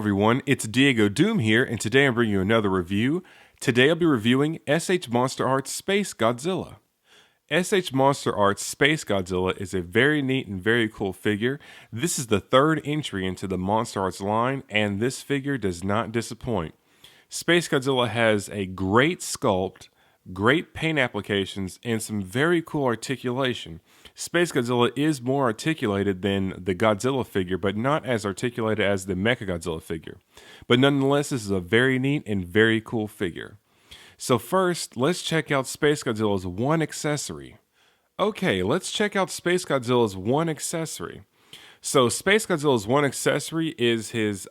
everyone, it's Diego Doom here, and today I'm bringing you another review. Today I'll be reviewing SH Monster Arts Space Godzilla. SH Monster Arts Space Godzilla is a very neat and very cool figure. This is the third entry into the Monster Arts line, and this figure does not disappoint. Space Godzilla has a great sculpt, great paint applications, and some very cool articulation. Space Godzilla is more articulated than the Godzilla figure, but not as articulated as the Mecha Godzilla figure. But nonetheless, this is a very neat and very cool figure. So first, let's check out Space Godzilla's one accessory. Okay, let's check out Space Godzilla's one accessory. So Space Godzilla's one accessory is his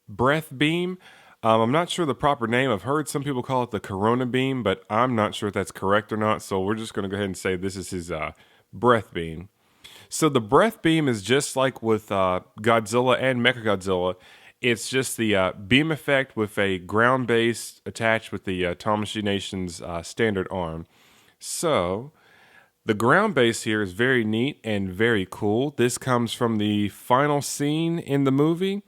breath beam. I'm not sure the proper name. I've heard some people call it the Corona beam, but I'm not sure if that's correct or not. So we're just going to go ahead and say this is his breath beam. So the breath beam is just like with Godzilla and Mecha Godzilla. It's just the beam effect with a ground base attached with the Tamashii Nation's standard arm. So the ground base here is very neat and very cool. This comes from the final scene in the movie.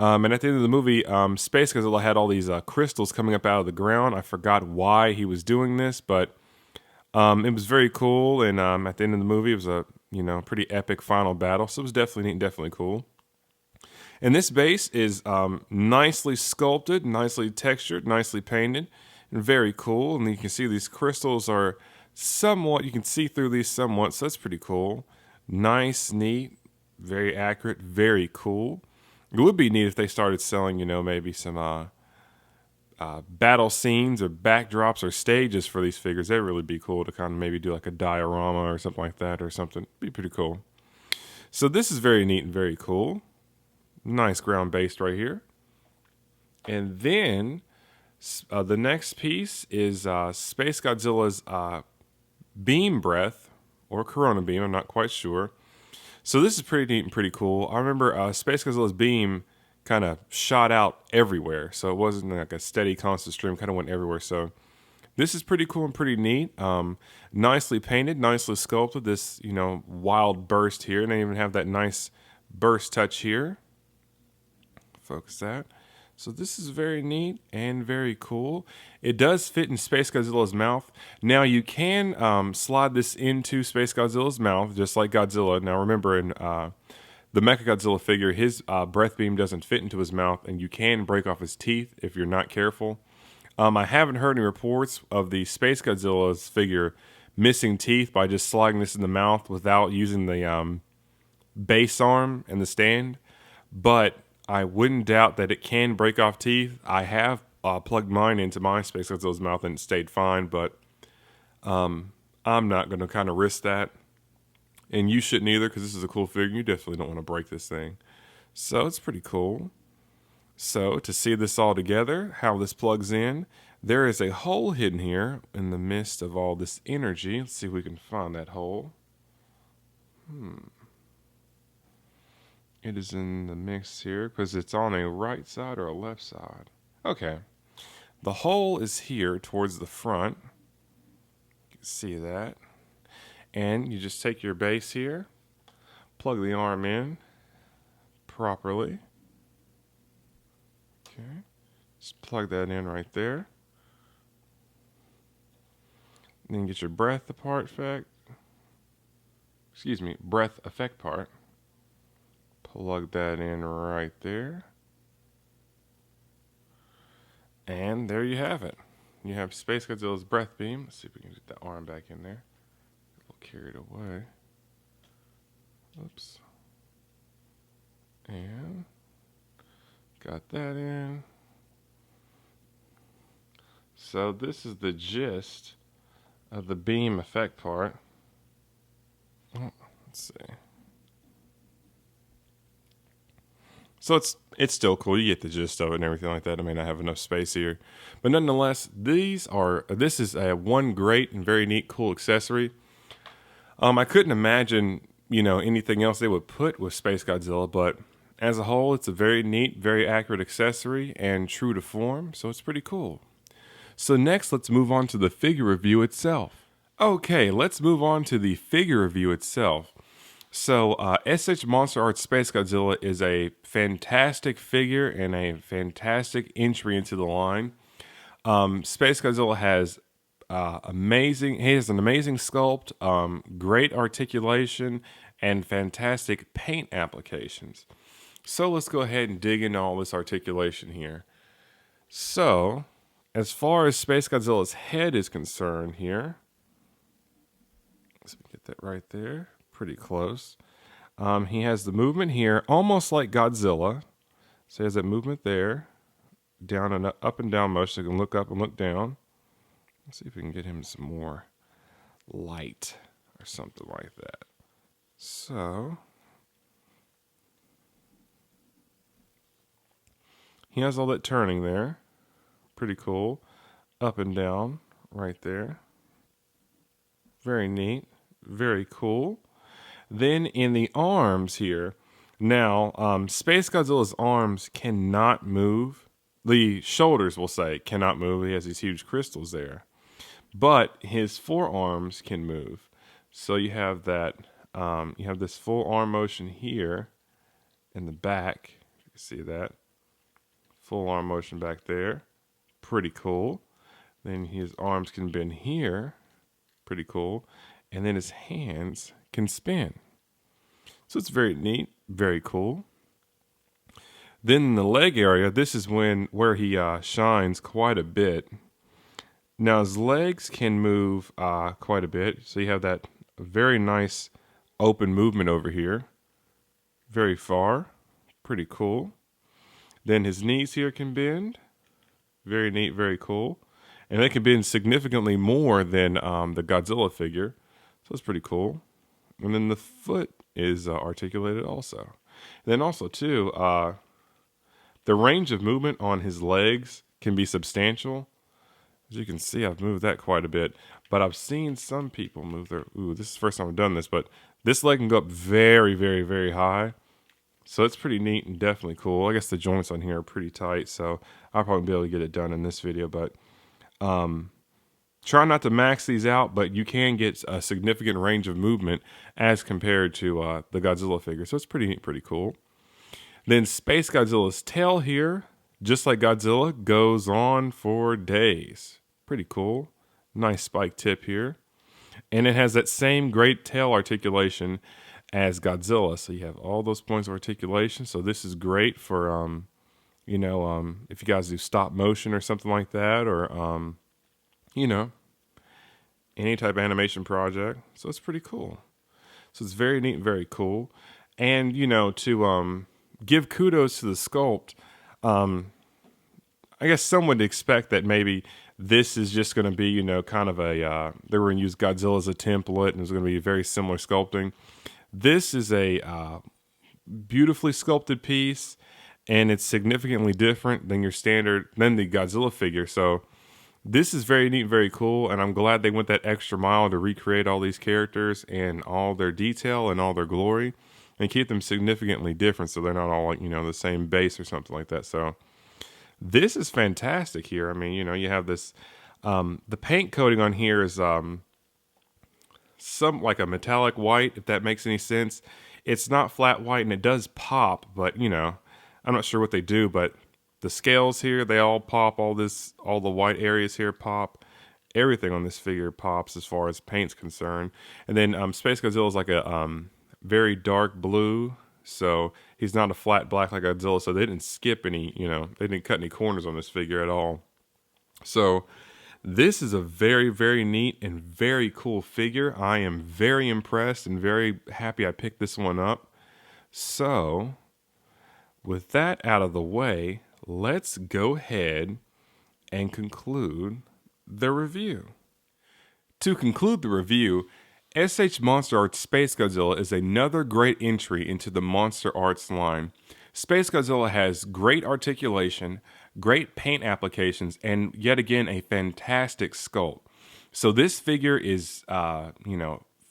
And at the end of the movie, Space Godzilla had all these crystals coming up out of the ground. I forgot why he was doing this, but it was very cool. And at the end of the movie, it was a pretty epic final battle. So it was definitely neat and definitely cool. And this base is nicely sculpted, nicely textured, nicely painted, and very cool. And you can see these crystals are somewhat, you can see through these somewhat, so that's pretty cool. Nice, neat, very accurate, very cool. It would be neat if they started selling, maybe some battle scenes or backdrops or stages for these figures. That'd really be cool to kind of maybe do like a diorama or something like that or something. It'd be pretty cool. So this is very neat and very cool. Nice ground based right here. And then the next piece is Space Godzilla's beam breath or Corona beam. I'm not quite sure. So this is pretty neat and pretty cool. I remember Space Godzilla's beam kind of shot out everywhere. So it wasn't like a steady, constant stream. Kind of went everywhere. So this is pretty cool and pretty neat. Nicely painted, nicely sculpted. This, wild burst here. And they even have that nice burst touch here. Focus that. So this is very neat and very cool. It does fit in Space Godzilla's mouth. Now you can slide this into Space Godzilla's mouth, just like Godzilla. Now remember, in the Mecha Godzilla figure, his breath beam doesn't fit into his mouth, and you can break off his teeth if you're not careful. I haven't heard any reports of the Space Godzilla's figure missing teeth by just sliding this in the mouth without using the base arm and the stand, but I wouldn't doubt that it can break off teeth. I have plugged mine into my Space Godzilla's mouth and it stayed fine, but I'm not going to kind of risk that. And you shouldn't either, because this is a cool figure. You definitely don't want to break this thing. So it's pretty cool. So to see this all together, how this plugs in, there is a hole hidden here in the midst of all this energy. Let's see if we can find that hole. It is in the mix here because it's on a right side or a left side. Okay. The hole is here towards the front. You can see that. And you just take your base here, plug the arm in properly. Okay. Just plug that in right there. And then get your breath effect part. Plug that in right there. And there you have it. You have Space Godzilla's breath beam. Let's see if we can get the arm back in there. A little carried away. Oops. And got that in. So this is the gist of the beam effect part. Oh, let's see. So it's still cool. You get the gist of it and everything like that. I may not have enough space here, but nonetheless, this is a one great and very neat, cool accessory. I couldn't imagine anything else they would put with Space Godzilla, but as a whole, it's a very neat, very accurate accessory and true to form. So it's pretty cool. So next, let's move on to the figure review itself. Okay, let's move on to the figure review itself. So, SH Monster Arts Space Godzilla is a fantastic figure and a fantastic entry into the line. Space Godzilla has amazing. He has an amazing sculpt, great articulation, and fantastic paint applications. So let's go ahead and dig into all this articulation here. So, as far as Space Godzilla's head is concerned here, let's get that right there, pretty close. He has the movement here, almost like Godzilla. So he has that movement there, down and up and down motion. So you can look up and look down. Let's see if we can get him some more light or something like that. So he has all that turning there. Pretty cool. Up and down right there. Very neat. Very cool. Then in the arms here, now Space Godzilla's arms cannot move. The shoulders, we'll say, cannot move. He has these huge crystals there. But his forearms can move. So you have that, you have this full arm motion here in the back. You can see that. Full arm motion back there. Pretty cool. Then his arms can bend here. Pretty cool. And then his hands can spin. So it's very neat, very cool. Then in the leg area, this is where he shines quite a bit. Now his legs can move quite a bit. So you have that very nice open movement over here. Very far. Pretty cool. Then his knees here can bend. Very neat, very cool. And they can bend significantly more than the Godzilla figure. So it's pretty cool. And then the foot is articulated also. And then also too, the range of movement on his legs can be substantial. As you can see, I've moved that quite a bit. But I've seen some people move their... Ooh, this is the first time I've done this. But this leg can go up very, very, very high. So it's pretty neat and definitely cool. I guess the joints on here are pretty tight. So I'll probably be able to get it done in this video. But try not to max these out. But you can get a significant range of movement as compared to the Godzilla figure. So it's pretty neat, pretty cool. Then Space Godzilla's tail here, just like Godzilla, goes on for days. Pretty cool. Nice spike tip here. And it has that same great tail articulation as Godzilla. So you have all those points of articulation. So this is great for, if you guys do stop motion or something like that, or, any type of animation project. So it's pretty cool. So it's very neat and very cool. And, to give kudos to the sculpt, I guess some would expect that maybe this is just going to be, kind of a, they were going to use Godzilla as a template and it's going to be very similar sculpting. This is a beautifully sculpted piece and it's significantly different than the Godzilla figure. So this is very neat, very cool. And I'm glad they went that extra mile to recreate all these characters and all their detail and all their glory and keep them significantly different. So they're not all like, the same base or something like that. So this is fantastic here. I mean, you have this, the paint coating on here is some like a metallic white, if that makes any sense. It's not flat white and it does pop, but I'm not sure what they do, but the scales here, they all pop, all the white areas here pop. Everything on this figure pops as far as paint's concerned. And then Space Godzilla is like a very dark blue. So he's not a flat black like Godzilla. So they didn't skip any, they didn't cut any corners on this figure at all. So this is a very, very neat and very cool figure. I am very impressed and very happy I picked this one up. So with that out of the way, let's go ahead and conclude the review. To conclude the review, SH Monster Arts Space Godzilla is another great entry into the Monster Arts line. Space Godzilla has great articulation, great paint applications, and yet again a fantastic sculpt. So this figure is,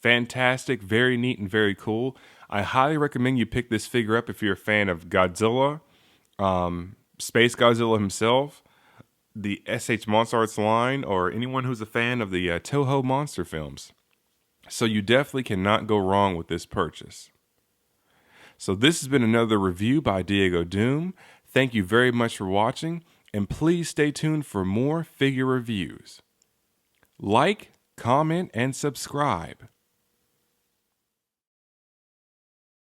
fantastic, very neat, and very cool. I highly recommend you pick this figure up if you're a fan of Godzilla, Space Godzilla himself, the SH Monster Arts line, or anyone who's a fan of the Toho monster films. So you definitely cannot go wrong with this purchase. So this has been another review by Diego Doom. Thank you very much for watching, and please stay tuned for more figure reviews. Like, comment, and subscribe.